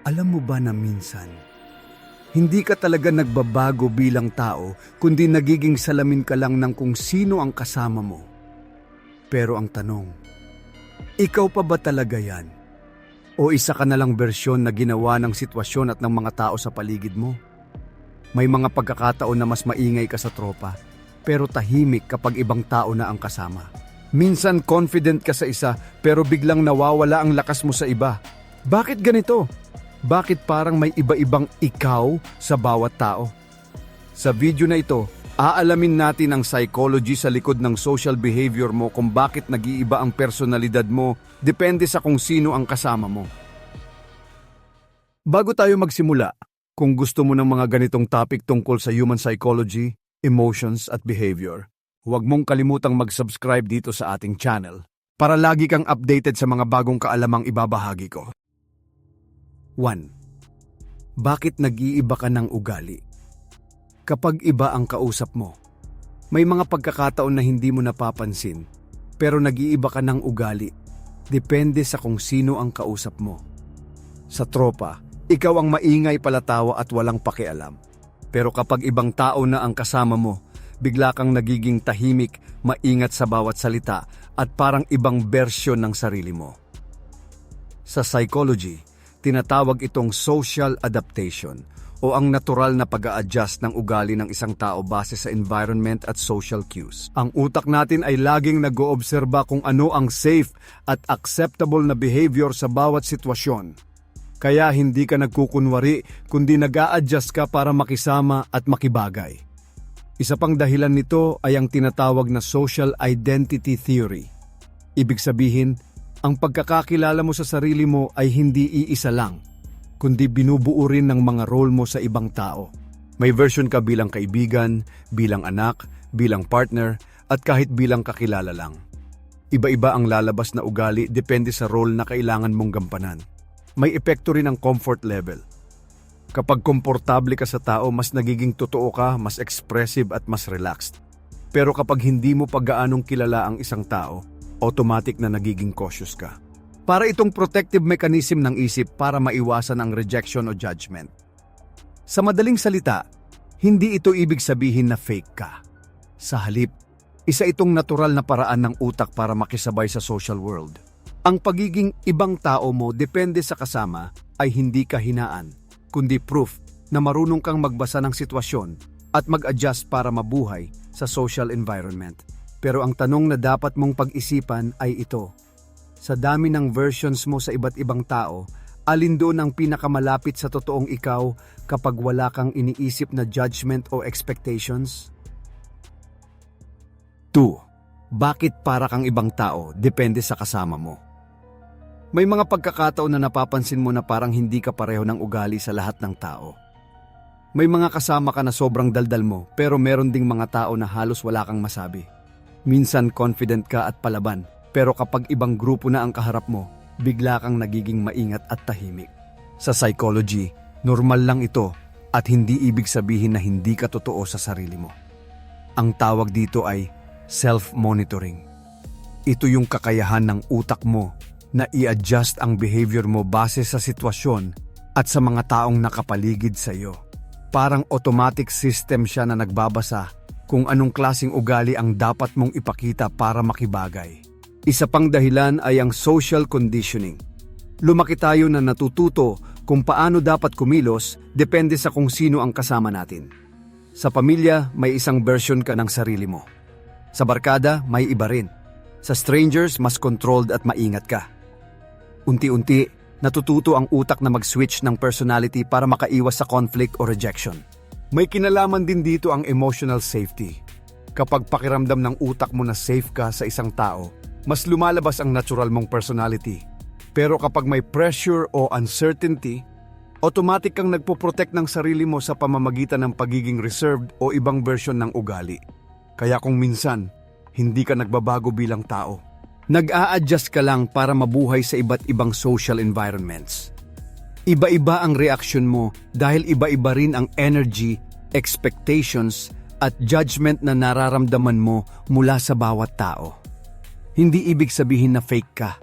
Alam mo ba na minsan, hindi ka talaga nagbabago bilang tao, kundi nagiging salamin ka lang ng kung sino ang kasama mo. Pero ang tanong, ikaw pa ba talaga yan? O isa ka na lang bersyon na ginawa ng sitwasyon at ng mga tao sa paligid mo? May mga pagkakataon na mas maingay ka sa tropa, pero tahimik kapag ibang tao na ang kasama. Minsan confident ka sa isa, pero biglang nawawala ang lakas mo sa iba. Bakit ganito? Bakit parang may iba-ibang ikaw sa bawat tao? Sa video na ito, aalamin natin ang psychology sa likod ng social behavior mo, kung bakit nag-iiba ang personalidad mo depende sa kung sino ang kasama mo. Bago tayo magsimula, kung gusto mo ng mga ganitong topic tungkol sa human psychology, emotions at behavior, huwag mong kalimutang mag-subscribe dito sa ating channel para lagi kang updated sa mga bagong kaalamang ibabahagi ko. 1. Bakit nag-iiba ka ng ugali? Kapag iba ang kausap mo, may mga pagkakataon na hindi mo napapansin, pero nag-iiba ka ng ugali. Depende sa kung sino ang kausap mo. Sa tropa, ikaw ang maingay palatawa at walang pakialam. Pero kapag ibang tao na ang kasama mo, bigla kang nagiging tahimik, maingat sa bawat salita, at parang ibang bersyon ng sarili mo. Sa psychology, tinatawag itong social adaptation o ang natural na pag-a-adjust ng ugali ng isang tao base sa environment at social cues. Ang utak natin ay laging nag-oobserba kung ano ang safe at acceptable na behavior sa bawat sitwasyon. Kaya hindi ka nagkukunwari, kundi nag-a-adjust ka para makisama at makibagay. Isa pang dahilan nito ay ang tinatawag na social identity theory. Ibig sabihin, ang pagkakakilala mo sa sarili mo ay hindi iisa lang, kundi binubuo rin ng mga role mo sa ibang tao. May version ka bilang kaibigan, bilang anak, bilang partner, at kahit bilang kakilala lang. Iba-iba ang lalabas na ugali depende sa role na kailangan mong gampanan. May epekto rin ang comfort level. Kapag komportable ka sa tao, mas nagiging totoo ka, mas expressive at mas relaxed. Pero kapag hindi mo pa gaanong kilala ang isang tao, automatic na nagiging cautious ka. Para itong protective mechanism ng isip para maiwasan ang rejection o judgment. Sa madaling salita, hindi ito ibig sabihin na fake ka. Sa halip, isa itong natural na paraan ng utak para makisabay sa social world. Ang pagiging ibang tao mo depende sa kasama ay hindi kahinaan, kundi proof na marunong kang magbasa ng sitwasyon at mag-adjust para mabuhay sa social environment. Pero ang tanong na dapat mong pag-isipan ay ito. Sa dami ng versions mo sa iba't ibang tao, alin doon ang pinakamalapit sa totoong ikaw kapag wala kang iniisip na judgment o expectations? 2. Bakit para kang ibang tao depende sa kasama mo? May mga pagkakataon na napapansin mo na parang hindi ka pareho ng ugali sa lahat ng tao. May mga kasama ka na sobrang daldal mo, pero meron ding mga tao na halos wala kang masabi. Minsan confident ka at palaban, pero kapag ibang grupo na ang kaharap mo, bigla kang nagiging maingat at tahimik. Sa psychology, normal lang ito at hindi ibig sabihin na hindi ka totoo sa sarili mo. Ang tawag dito ay self-monitoring. Ito yung kakayahan ng utak mo na i-adjust ang behavior mo base sa sitwasyon at sa mga taong nakapaligid sa iyo. Parang automatic system siya na nagbabasa kung anong klaseng ugali ang dapat mong ipakita para makibagay. Isa pang dahilan ay ang social conditioning. Lumaki tayo na natututo kung paano dapat kumilos depende sa kung sino ang kasama natin. Sa pamilya, may isang version ka ng sarili mo. Sa barkada, may iba rin. Sa strangers, mas controlled at maingat ka. Unti-unti, natututo ang utak na mag-switch ng personality para makaiwas sa conflict o rejection. May kinalaman din dito ang emotional safety. Kapag pakiramdam ng utak mo na safe ka sa isang tao, mas lumalabas ang natural mong personality. Pero kapag may pressure o uncertainty, automatic kang nagpo-protect ng sarili mo sa pamamagitan ng pagiging reserved o ibang version ng ugali. Kaya kung minsan, hindi ka nagbabago bilang tao. Nag-a-adjust ka lang para mabuhay sa iba't ibang social environments. Iba-iba ang reaksyon mo dahil iba-iba rin ang energy, expectations, at judgment na nararamdaman mo mula sa bawat tao. Hindi ibig sabihin na fake ka.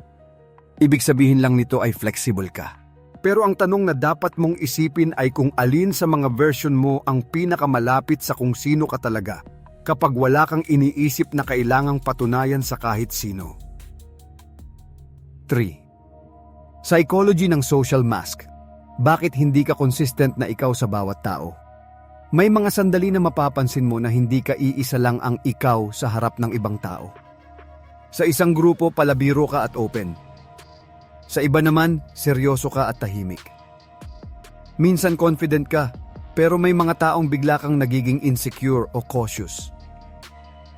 Ibig sabihin lang nito ay flexible ka. Pero ang tanong na dapat mong isipin ay kung alin sa mga version mo ang pinakamalapit sa kung sino ka talaga kapag wala kang iniisip na kailangang patunayan sa kahit sino. 3. Psychology ng social mask. Bakit hindi ka consistent na ikaw sa bawat tao? May mga sandali na mapapansin mo na hindi ka iisa lang ang ikaw sa harap ng ibang tao. Sa isang grupo, palabiro ka at open. Sa iba naman, seryoso ka at tahimik. Minsan confident ka, pero may mga taong bigla kang nagiging insecure o cautious.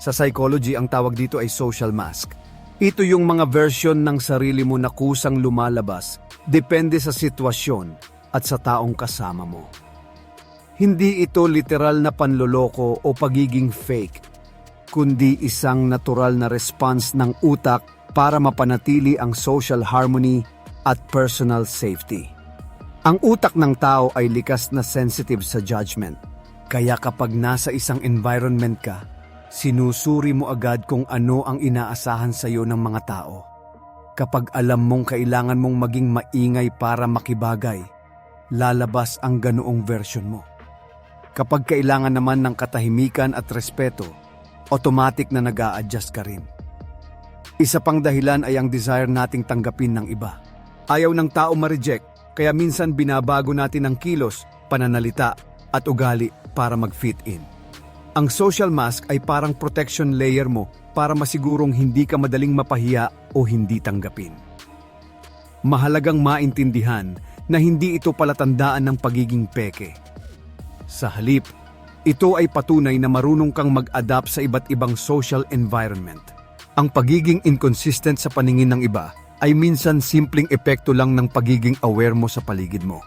Sa psychology, ang tawag dito ay social mask. Ito yung mga version ng sarili mo na kusang lumalabas, depende sa sitwasyon at sa taong kasama mo. Hindi ito literal na panloloko o pagiging fake, kundi isang natural na response ng utak para mapanatili ang social harmony at personal safety. Ang utak ng tao ay likas na sensitive sa judgment. Kaya kapag nasa isang environment ka, sinusuri mo agad kung ano ang inaasahan sa iyo ng mga tao. Kapag alam mong kailangan mong maging maingay para makibagay, lalabas ang ganoong version mo. Kapag kailangan naman ng katahimikan at respeto, automatic na nag-a-adjust ka rin. Isa pang dahilan ay ang desire nating tanggapin ng iba. Ayaw ng tao ma-reject, kaya minsan binabago natin ang kilos, pananalita at ugali para mag-fit in. Ang social mask ay parang protection layer mo para masigurong hindi ka madaling mapahiya o hindi tanggapin. Mahalagang maintindihan na hindi ito palatandaan ng pagiging peke. Sa halip, ito ay patunay na marunong kang mag-adapt sa iba't ibang social environment. Ang pagiging inconsistent sa paningin ng iba ay minsan simpleng epekto lang ng pagiging aware mo sa paligid mo.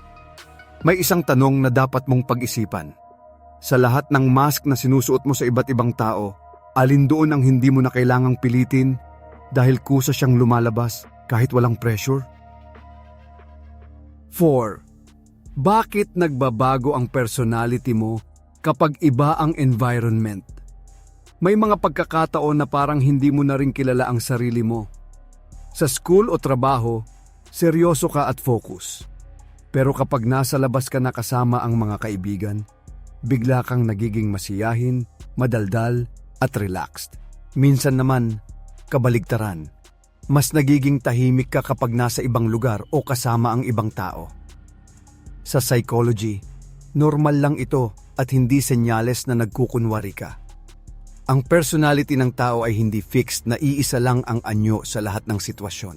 May isang tanong na dapat mong pag-isipan. Sa lahat ng mask na sinusuot mo sa iba't ibang tao, alin doon ang hindi mo na kailangang pilitin dahil kusa siyang lumalabas kahit walang pressure? 4. Bakit nagbabago ang personality mo kapag iba ang environment? May mga pagkakataon na parang hindi mo na rin kilala ang sarili mo. Sa school o trabaho, seryoso ka at focus. Pero kapag nasa labas ka na kasama ang mga kaibigan, bigla kang nagiging masiyahin, madaldal at relaxed. Minsan naman, kabaligtaran. Mas nagiging tahimik ka kapag nasa ibang lugar o kasama ang ibang tao. Sa psychology, normal lang ito at hindi senyales na nagkukunwari ka. Ang personality ng tao ay hindi fixed na iisa lang ang anyo sa lahat ng sitwasyon.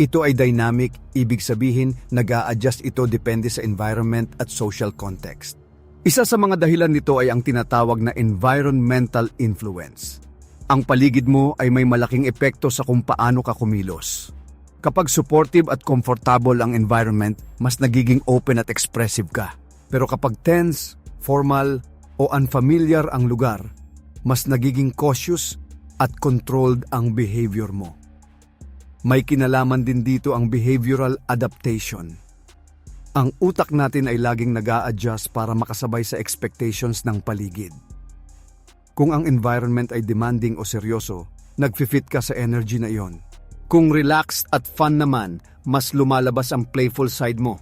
Ito ay dynamic, ibig sabihin nag-a-adjust ito depende sa environment at social context. Isa sa mga dahilan nito ay ang tinatawag na environmental influence. Ang paligid mo ay may malaking epekto sa kung paano ka kumilos. Kapag supportive at comfortable ang environment, mas nagiging open at expressive ka. Pero kapag tense, formal o unfamiliar ang lugar, mas nagiging cautious at controlled ang behavior mo. May kinalaman din dito ang behavioral adaptation. Ang utak natin ay laging nag-a-adjust para makasabay sa expectations ng paligid. Kung ang environment ay demanding o seryoso, nag-fit ka sa energy na iyon. Kung relaxed at fun naman, mas lumalabas ang playful side mo.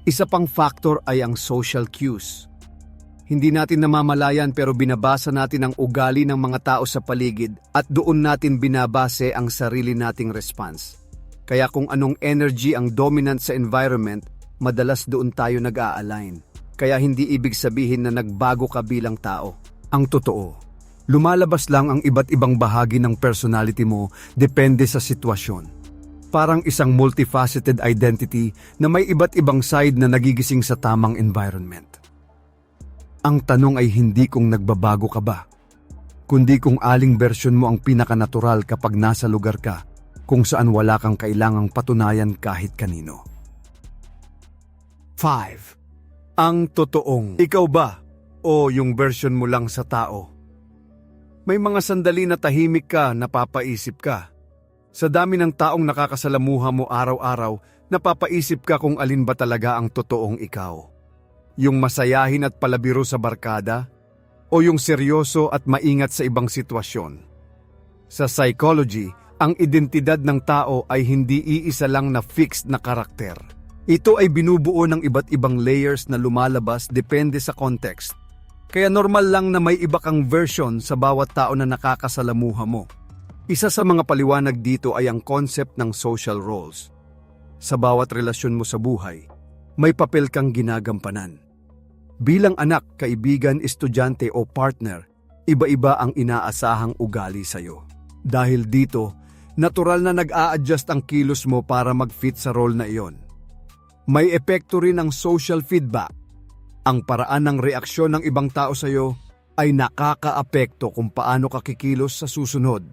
Isa pang factor ay ang social cues. Hindi natin namamalayan pero binabasa natin ang ugali ng mga tao sa paligid at doon natin binabase ang sarili nating response. Kaya kung anong energy ang dominant sa environment, madalas doon tayo nag-a-align. Kaya hindi ibig sabihin na nagbago ka bilang tao. Ang totoo, lumalabas lang ang iba't ibang bahagi ng personality mo depende sa sitwasyon. Parang isang multifaceted identity na may iba't ibang side na nagigising sa tamang environment. Ang tanong ay hindi kung nagbabago ka ba, kundi kung aling version mo ang pinakanatural kapag nasa lugar ka kung saan wala kang kailangang patunayan kahit kanino. 5. Ang totoong ikaw ba o yung version mo lang sa tao? May mga sandali na tahimik ka, napapaisip ka. Sa dami ng taong nakakasalamuha mo araw-araw, napapaisip ka kung alin ba talaga ang totoong ikaw. Yung masayahin at palabiro sa barkada, o yung seryoso at maingat sa ibang sitwasyon. Sa psychology, ang identidad ng tao ay hindi iisa lang na fixed na karakter. Ito ay binubuo ng iba't ibang layers na lumalabas depende sa context. Kaya normal lang na may iba kang version sa bawat tao na nakakasalamuha mo. Isa sa mga paliwanag dito ay ang concept ng social roles. Sa bawat relasyon mo sa buhay, may papel kang ginagampanan. Bilang anak, kaibigan, estudyante o partner, iba-iba ang inaasahang ugali sa'yo. Dahil dito, natural na nag-a-adjust ang kilos mo para mag-fit sa role na iyon. May epekto rin ang social feedback. Ang paraan ng reaksyon ng ibang tao sa iyo ay nakakaapekto kung paano ka kikilos sa susunod.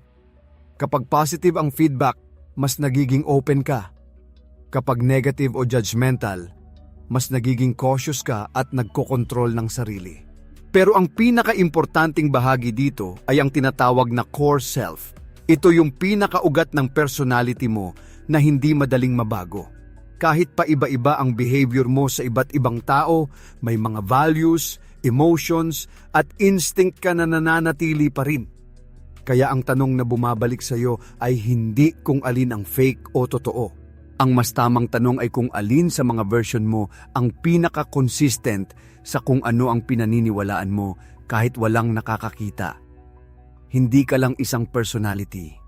Kapag positive ang feedback, mas nagiging open ka. Kapag negative o judgmental, mas nagiging cautious ka at nagkokontrol ng sarili. Pero ang pinaka-importanting bahagi dito ay ang tinatawag na core self. Ito yung pinakaugat ng personality mo na hindi madaling mabago. Kahit pa iba-iba ang behavior mo sa iba't ibang tao, may mga values, emotions, at instinct ka na nananatili pa rin. Kaya ang tanong na bumabalik sa iyo ay hindi kung alin ang fake o totoo. Ang mas tamang tanong ay kung alin sa mga version mo ang pinaka-consistent sa kung ano ang pinaniniwalaan mo kahit walang nakakakita. Hindi ka lang isang personality.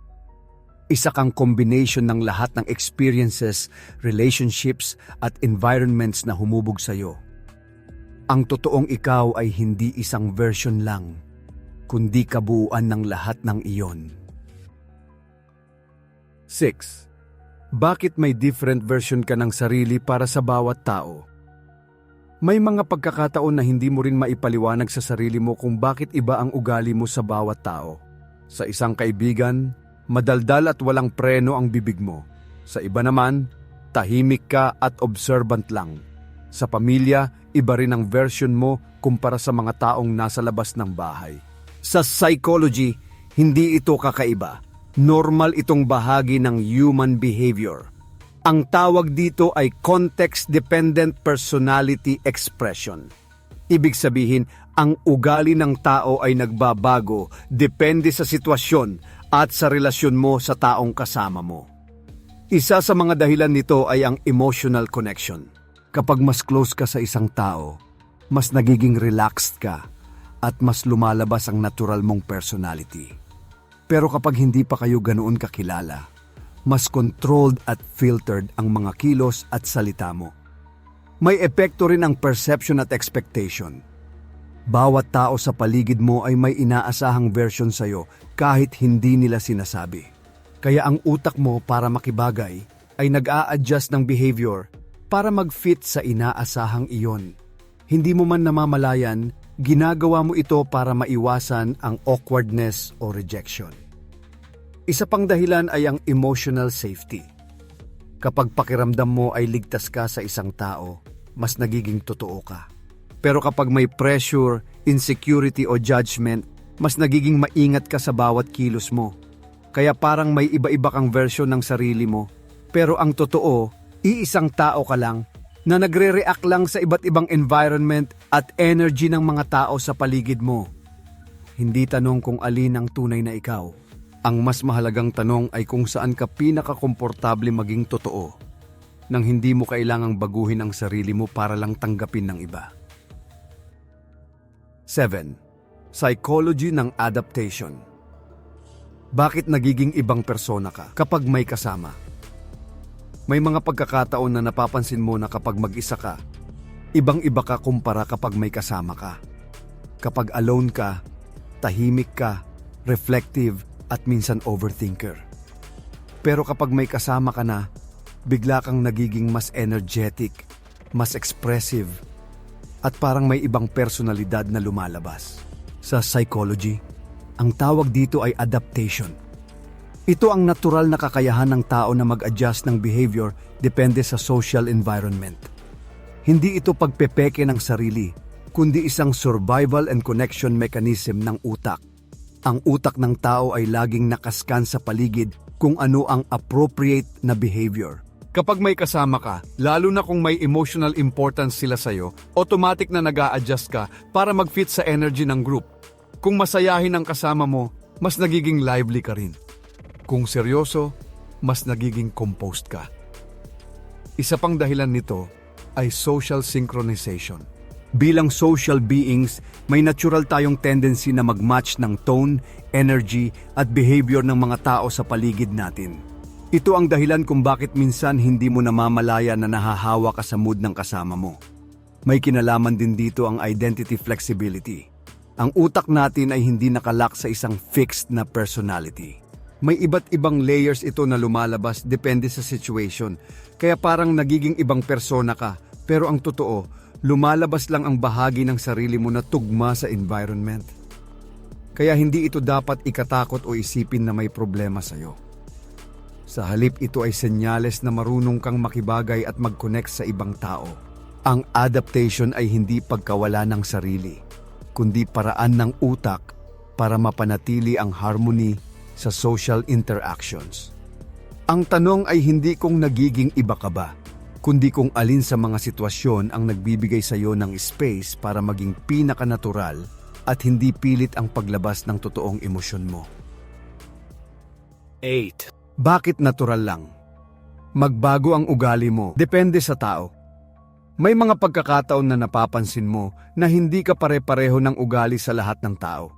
Isa kang combination ng lahat ng experiences, relationships at environments na humubog sa iyo. Ang totoong ikaw ay hindi isang version lang, kundi kabuuan ng lahat ng iyon. 6. Bakit may different version ka ng sarili para sa bawat tao? May mga pagkakataon na hindi mo rin maipaliwanag sa sarili mo kung bakit iba ang ugali mo sa bawat tao. Sa isang kaibigan, madaldal at walang preno ang bibig mo. Sa iba naman, tahimik ka at observant lang. Sa pamilya, iba rin ang version mo kumpara sa mga taong nasa labas ng bahay. Sa psychology, hindi ito kakaiba. Normal itong bahagi ng human behavior. Ang tawag dito ay context-dependent personality expression. Ibig sabihin, ang ugali ng tao ay nagbabago depende sa sitwasyon at sa relasyon mo sa taong kasama mo. Isa sa mga dahilan nito ay ang emotional connection. Kapag mas close ka sa isang tao, mas nagiging relaxed ka at mas lumalabas ang natural mong personality. Pero kapag hindi pa kayo ganoon kakilala, mas controlled at filtered ang mga kilos at salita mo. May epekto rin ang perception at expectation. Bawat tao sa paligid mo ay may inaasahang version sa'yo kahit hindi nila sinasabi. Kaya ang utak mo para makibagay ay nag-a-adjust ng behavior para mag-fit sa inaasahang iyon. Hindi mo man namamalayan, ginagawa mo ito para maiwasan ang awkwardness o rejection. Isa pang dahilan ay ang emotional safety. Kapag pakiramdam mo ay ligtas ka sa isang tao, mas nagiging totoo ka. Pero kapag may pressure, insecurity o judgment, mas nagiging maingat ka sa bawat kilos mo. Kaya parang may iba-iba kang version ng sarili mo. Pero ang totoo, iisang tao ka lang na nagre-react lang sa iba't ibang environment at energy ng mga tao sa paligid mo. Hindi tanong kung alin ang tunay na ikaw. Ang mas mahalagang tanong ay kung saan ka pinakakomportable maging totoo, nang hindi mo kailangang baguhin ang sarili mo para lang tanggapin ng iba. 7. Psychology ng adaptation. Bakit nagiging ibang persona ka kapag may kasama? May mga pagkakataon na napapansin mo na kapag mag-isa ka, ibang-iba ka kumpara kapag may kasama ka. Kapag alone ka, tahimik ka, reflective, at minsan overthinker. Pero kapag may kasama ka na, bigla kang nagiging mas energetic, mas expressive, at parang may ibang personalidad na lumalabas. Sa psychology, ang tawag dito ay adaptation. Ito ang natural na kakayahan ng tao na mag-adjust ng behavior depende sa social environment. Hindi ito pagpepeke ng sarili, kundi isang survival and connection mechanism ng utak. Ang utak ng tao ay laging nakascan sa paligid kung ano ang appropriate na behavior. Kapag may kasama ka, lalo na kung may emotional importance sila sa'yo, automatic na nag-a-adjust ka para mag-fit sa energy ng group. Kung masayahin ang kasama mo, mas nagiging lively ka rin. Kung seryoso, mas nagiging composed ka. Isa pang dahilan nito ay social synchronization. Bilang social beings, may natural tayong tendency na mag-match ng tone, energy at behavior ng mga tao sa paligid natin. Ito ang dahilan kung bakit minsan hindi mo namamalaya na nahahawa ka sa mood ng kasama mo. May kinalaman din dito ang identity flexibility. Ang utak natin ay hindi nakalock sa isang fixed na personality. May iba't ibang layers ito na lumalabas depende sa situation. Kaya parang nagiging ibang persona ka, pero ang totoo, lumalabas lang ang bahagi ng sarili mo na tugma sa environment. Kaya hindi ito dapat ikatakot o isipin na may problema sa'yo. Sa halip ito ay senyales na marunong kang makibagay at mag-connect sa ibang tao. Ang adaptation ay hindi pagkawala ng sarili, kundi paraan ng utak para mapanatili ang harmony sa social interactions. Ang tanong ay hindi kung nagiging iba ka ba, kundi kung alin sa mga sitwasyon ang nagbibigay sa iyo ng space para maging pinaka-natural at hindi pilit ang paglabas ng totoong emosyon mo. 8. Bakit natural lang? Magbago ang ugali mo, depende sa tao. May mga pagkakataon na napapansin mo na hindi ka pare-pareho ng ugali sa lahat ng tao.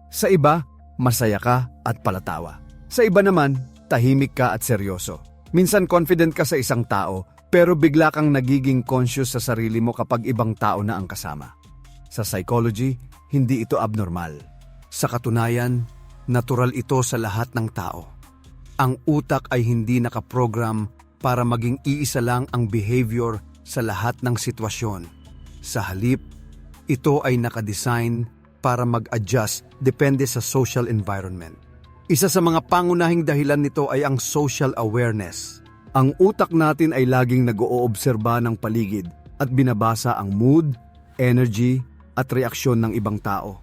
Sa iba, masaya ka at palatawa. Sa iba naman, tahimik ka at seryoso. Minsan confident ka sa isang tao, pero bigla kang nagiging conscious sa sarili mo kapag ibang tao na ang kasama. Sa psychology, hindi ito abnormal. Sa katunayan, natural ito sa lahat ng tao. Ang utak ay hindi nakaprogram para maging iisa lang ang behavior sa lahat ng sitwasyon. Sa halip, ito ay nakadesign para mag-adjust depende sa social environment. Isa sa mga pangunahing dahilan nito ay ang social awareness. Ang utak natin ay laging nag-oobserba ng paligid at binabasa ang mood, energy at reaksyon ng ibang tao.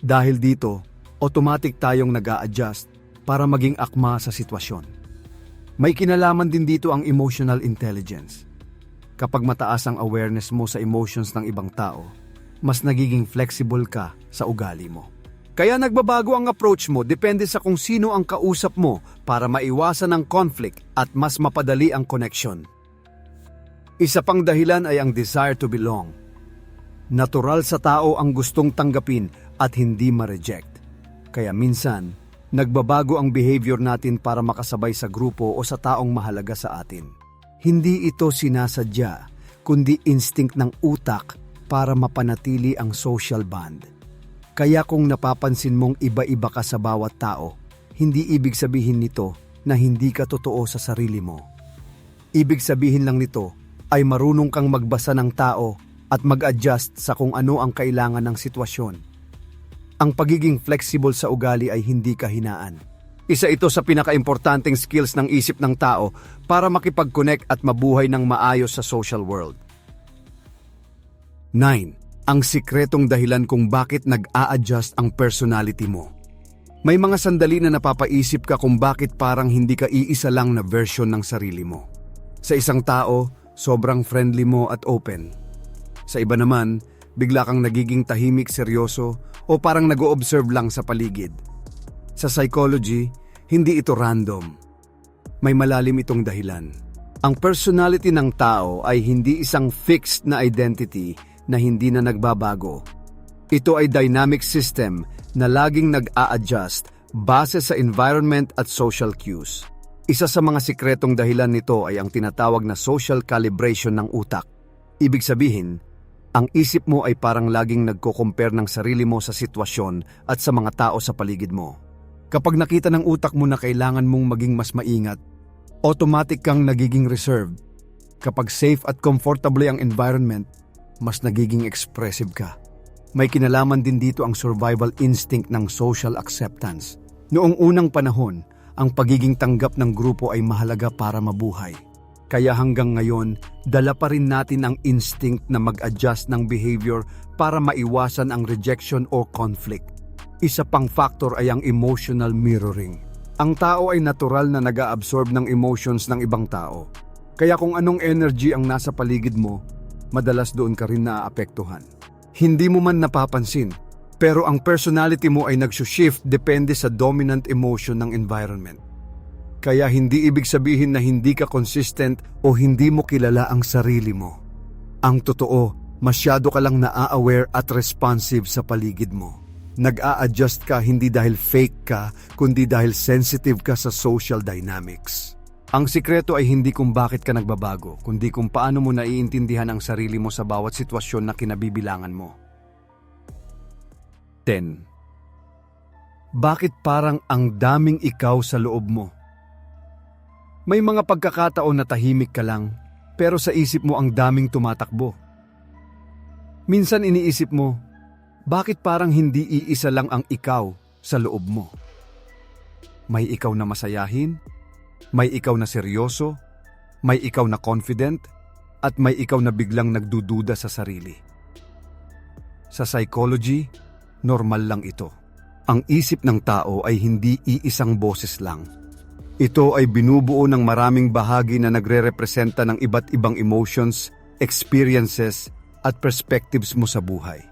Dahil dito, automatic tayong nag-a-adjust para maging akma sa sitwasyon. May kinalaman din dito ang emotional intelligence. Kapag mataas ang awareness mo sa emotions ng ibang tao, mas nagiging flexible ka sa ugali mo. Kaya nagbabago ang approach mo depende sa kung sino ang kausap mo para maiwasan ang conflict at mas mapadali ang connection. Isa pang dahilan ay ang desire to belong. Natural sa tao ang gustong tanggapin at hindi ma-reject. Kaya minsan, nagbabago ang behavior natin para makasabay sa grupo o sa taong mahalaga sa atin. Hindi ito sinasadya, kundi instinct ng utak para mapanatili ang social bond. Kaya kung napapansin mong iba-iba ka sa bawat tao, hindi ibig sabihin nito na hindi ka totoo sa sarili mo. Ibig sabihin lang nito ay marunong kang magbasa ng tao at mag-adjust sa kung ano ang kailangan ng sitwasyon. Ang pagiging flexible sa ugali ay hindi kahinaan. Isa ito sa pinaka-importanting skills ng isip ng tao para makipag-connect at mabuhay ng maayos sa social world. 9. Ang sikretong dahilan kung bakit nag-a-adjust ang personality mo. May mga sandali na napapaisip ka kung bakit parang hindi ka iisa lang na version ng sarili mo. Sa isang tao, sobrang friendly mo at open. Sa iba naman, bigla kang nagiging tahimik, seryoso o parang nag-o-observe lang sa paligid. Sa psychology, hindi ito random. May malalim itong dahilan. Ang personality ng tao ay hindi isang fixed na identity na hindi na nagbabago. Ito ay dynamic system na laging nag-a-adjust base sa environment at social cues. Isa sa mga sikretong dahilan nito ay ang tinatawag na social calibration ng utak. Ibig sabihin, ang isip mo ay parang laging nagko-compare ng sarili mo sa sitwasyon at sa mga tao sa paligid mo. Kapag nakita ng utak mo na kailangan mong maging mas maingat, automatic kang nagiging reserved. Kapag safe at comfortable ang environment, mas nagiging expressive ka. May kinalaman din dito ang survival instinct ng social acceptance. Noong unang panahon, ang pagiging tanggap ng grupo ay mahalaga para mabuhay. Kaya hanggang ngayon, dala pa rin natin ang instinct na mag-adjust ng behavior para maiwasan ang rejection o conflict. Isa pang factor ay ang emotional mirroring. Ang tao ay natural na nag-a-absorb ng emotions ng ibang tao. Kaya kung anong energy ang nasa paligid mo, madalas doon ka rin naaapektuhan. Hindi mo man napapansin, pero ang personality mo ay nagsushift depende sa dominant emotion ng environment. Kaya hindi ibig sabihin na hindi ka consistent o hindi mo kilala ang sarili mo. Ang totoo, masyado ka lang naa-aware at responsive sa paligid mo. Nag-a-adjust ka hindi dahil fake ka, kundi dahil sensitive ka sa social dynamics. Ang sikreto ay hindi kung bakit ka nagbabago, kundi kung paano mo naiintindihan ang sarili mo sa bawat sitwasyon na kinabibilangan mo. 10. Bakit parang ang daming ikaw sa loob mo? May mga pagkakataon na tahimik ka lang, pero sa isip mo ang daming tumatakbo. Minsan iniisip mo, bakit parang hindi iisa lang ang ikaw sa loob mo? May ikaw na masayahin, may ikaw na seryoso, may ikaw na confident, at may ikaw na biglang nagdududa sa sarili. Sa psychology, normal lang ito. Ang isip ng tao ay hindi iisang boses lang. Ito ay binubuo ng maraming bahagi na nagre-representa ng iba't ibang emotions, experiences, at perspectives mo sa buhay.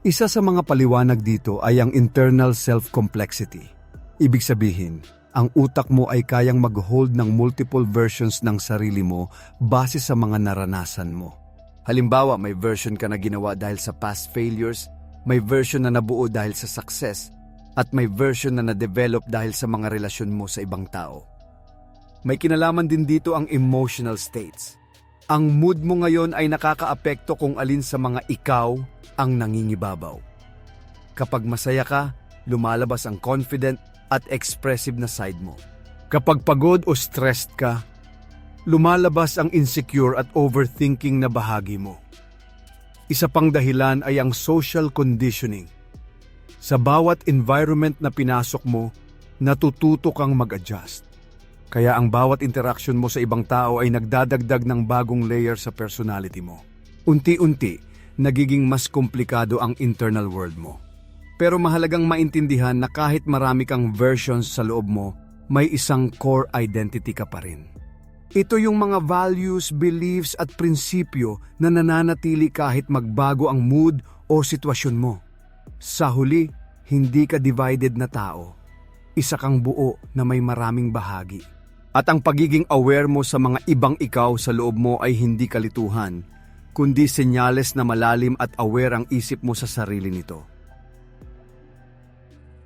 Isa sa mga paliwanag dito ay ang internal self-complexity. Ibig sabihin, ang utak mo ay kayang mag-hold ng multiple versions ng sarili mo base sa mga naranasan mo. Halimbawa, may version ka na ginawa dahil sa past failures, may version na nabuo dahil sa success, at may version na na-develop dahil sa mga relasyon mo sa ibang tao. May kinalaman din dito ang emotional states. Ang mood mo ngayon ay nakakaapekto kung alin sa mga ikaw ang nangingibabaw. Kapag masaya ka, lumalabas ang confident at expressive na side mo. Kapag pagod o stressed ka, lumalabas ang insecure at overthinking na bahagi mo. Isa pang dahilan ay ang social conditioning. Sa bawat environment na pinasok mo, natututo kang mag-adjust. Kaya ang bawat interaction mo sa ibang tao ay nagdadagdag ng bagong layer sa personality mo. Unti-unti, nagiging mas komplikado ang internal world mo. Pero mahalagang maintindihan na kahit marami kang versions sa loob mo, may isang core identity ka pa rin. Ito yung mga values, beliefs at prinsipyo na nananatili kahit magbago ang mood o sitwasyon mo. Sa huli, hindi ka divided na tao. Isa kang buo na may maraming bahagi. At ang pagiging aware mo sa mga ibang ikaw sa loob mo ay hindi kalituhan, kundi senyales na malalim at aware ang isip mo sa sarili nito.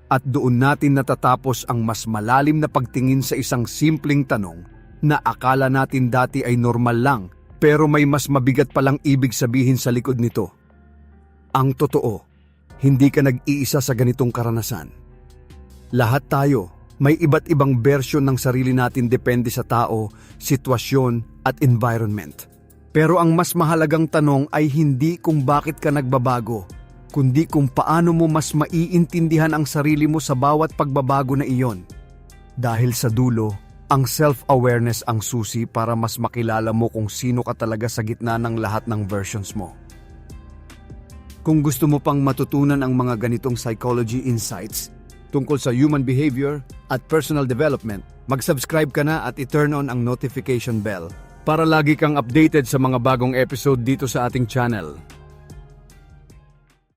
At doon natin natatapos ang mas malalim na pagtingin sa isang simpleng tanong na akala natin dati ay normal lang, pero may mas mabigat palang ibig sabihin sa likod nito. Ang totoo, hindi ka nag-iisa sa ganitong karanasan. Lahat tayo, may iba't ibang bersyon ng sarili natin depende sa tao, sitwasyon at environment. Pero ang mas mahalagang tanong ay hindi kung bakit ka nagbabago, kundi kung paano mo mas maiintindihan ang sarili mo sa bawat pagbabago na iyon. Dahil sa dulo, ang self-awareness ang susi para mas makilala mo kung sino ka talaga sa gitna ng lahat ng versions mo. Kung gusto mo pang matutunan ang mga ganitong psychology insights tungkol sa human behavior at personal development, mag-subscribe ka na at i-turn on ang notification bell para lagi kang updated sa mga bagong episode dito sa ating channel.